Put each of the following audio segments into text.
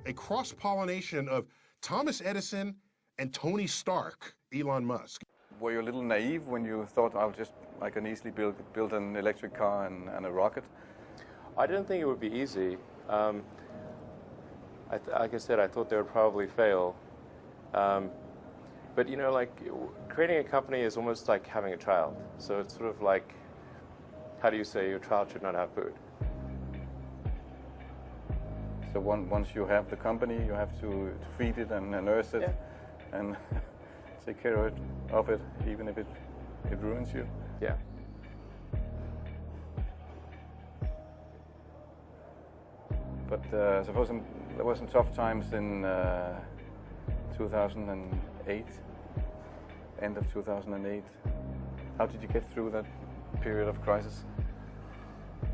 a cross-pollination of Thomas Edison and Tony Stark, Elon Musk. Were you a little naive when you thought I can easily build an electric car and a rocket? I didn't think it would be easy. Like I said, I thought they would probably fail. But you know, like creating a company is almost like having a child. So it's sort of like, how do you say your child should not have food? So once you have the company, you have to feed it and nurse it and take care of it, even if it ruins you. Yeah. But suppose there were some tough times in 2008, end of 2008. How did you get through that period of crisis?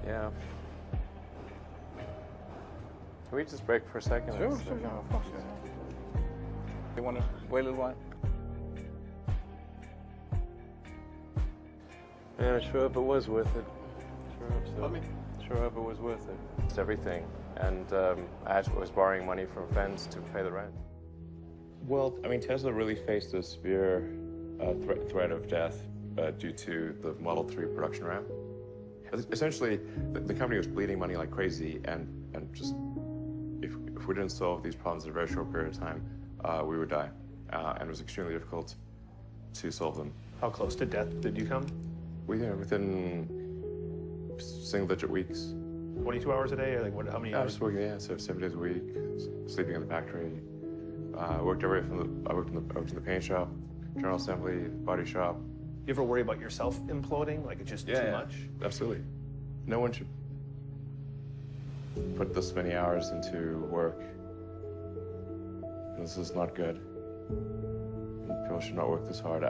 Yeah. Can we just break for a second? Sure, of course. Yeah. You want to wait a little while? Yeah, I sure hope it was worth it. Sure hope so. Sure hope it was worth it. It's everything. And I was borrowing money from friends to pay the rent. Well, I mean, Tesla really faced a severe threat of death due to the Model 3 production ramp. Essentially, the company was bleeding money like crazy, and just if we didn't solve these problems in a very short period of time, we would die. And it was extremely difficult to solve them. How close to death did you come? Within single-digit weeks. 22 hours a day, or like what? How many I hours? was working, so 7 days a week, sleeping in the factory. I worked everywhere I worked in the paint shop, general assembly, body shop. You ever worry about yourself imploding? Like it's just too much? Absolutely. No one should put this many hours into work. This is not good. People should not work this hard.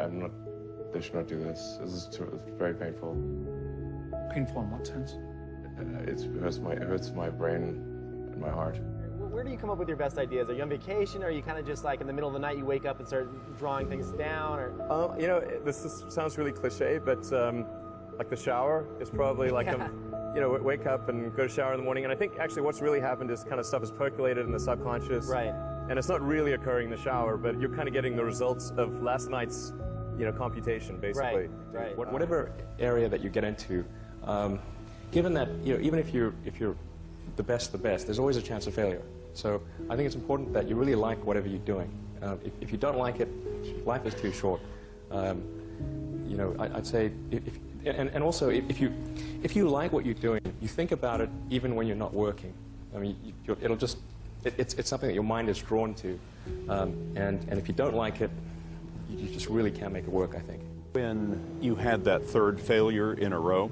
They should not do this. It's very painful. Painful in what sense? It hurts my brain and my heart. Where do you come up with your best ideas? Are you on vacation, or are you kind of just like in the middle of the night you wake up and start drawing things down? Or You know, sounds really cliche, but like the shower is probably like you know, wake up and go to shower in the morning. And I think actually what's really happened is kind of stuff is percolated in the subconscious. Right. And it's not really occurring in the shower, but you're kind of getting the results of last night's, you know, computation, basically. Right. Whatever area that you get into, given that, you know, even if you're the best, there's always a chance of failure. So I think it's important that you really like whatever you're doing. If you don't like it, life is too short. You know, I'd say, and also if you like what you're doing, you think about it even when you're not working. I mean, it's something that your mind is drawn to, and if you don't like it, you just really can't make it work, I think. When you had that third failure in a row,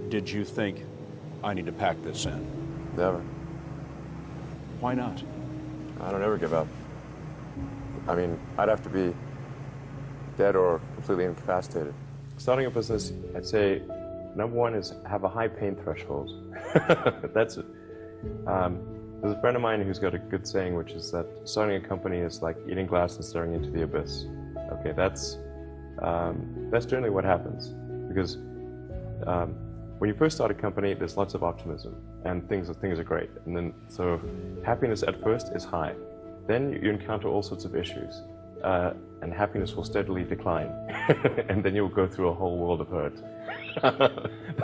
did you think, I need to pack this in? Never. Why not? I don't ever give up. I mean, I'd have to be dead or completely incapacitated. Starting a business, I'd say, number one is have a high pain threshold. That's it. There's a friend of mine who's got a good saying, which is that starting a company is like eating glass and staring into the abyss. Okay, that's generally what happens, because when you first start a company, there's lots of optimism and things are great, and then so happiness at first is high. Then you encounter all sorts of issues, and happiness will steadily decline, and then you'll go through a whole world of hurt.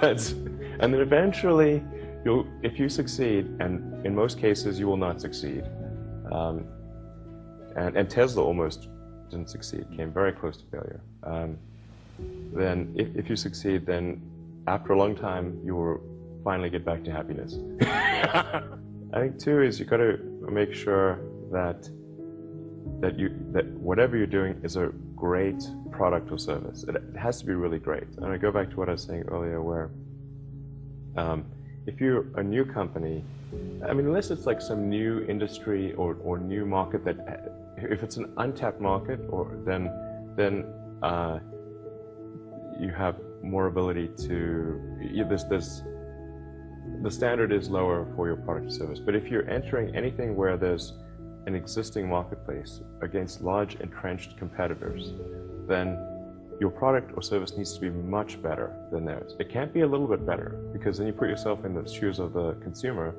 And then eventually, if you succeed, and in most cases you will not succeed, and Tesla almost didn't succeed, came very close to failure. Then if you succeed, then after a long time you will finally get back to happiness. I think too is you got to make sure that whatever you're doing is a great product or service. It has to be really great. And I go back to what I was saying earlier, where if you're a new company, I mean, unless it's like some new industry or new market that, if it's an untapped market, then you have more ability to, the standard is lower for your product or service. But if you're entering anything where there's an existing marketplace against large entrenched competitors, then your product or service needs to be much better than theirs. It can't be a little bit better, because then you put yourself in the shoes of the consumer,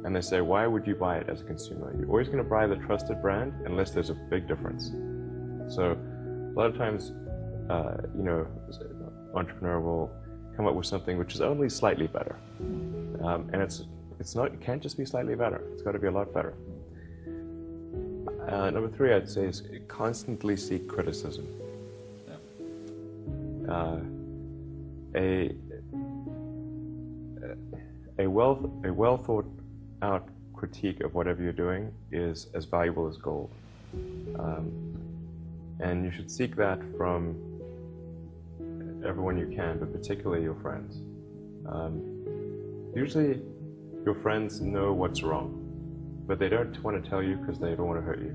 and they say, why would you buy it as a consumer? You're always going to buy the trusted brand unless there's a big difference. So a lot of times, you know, an entrepreneur will come up with something which is only slightly better. And it can't just be slightly better. It's got to be a lot better. Number 3, I'd say, is constantly seek criticism. A well thought out critique of whatever you're doing is as valuable as gold. And you should seek that from everyone you can, but particularly your friends. Usually your friends know what's wrong, but they don't want to tell you because they don't want to hurt you.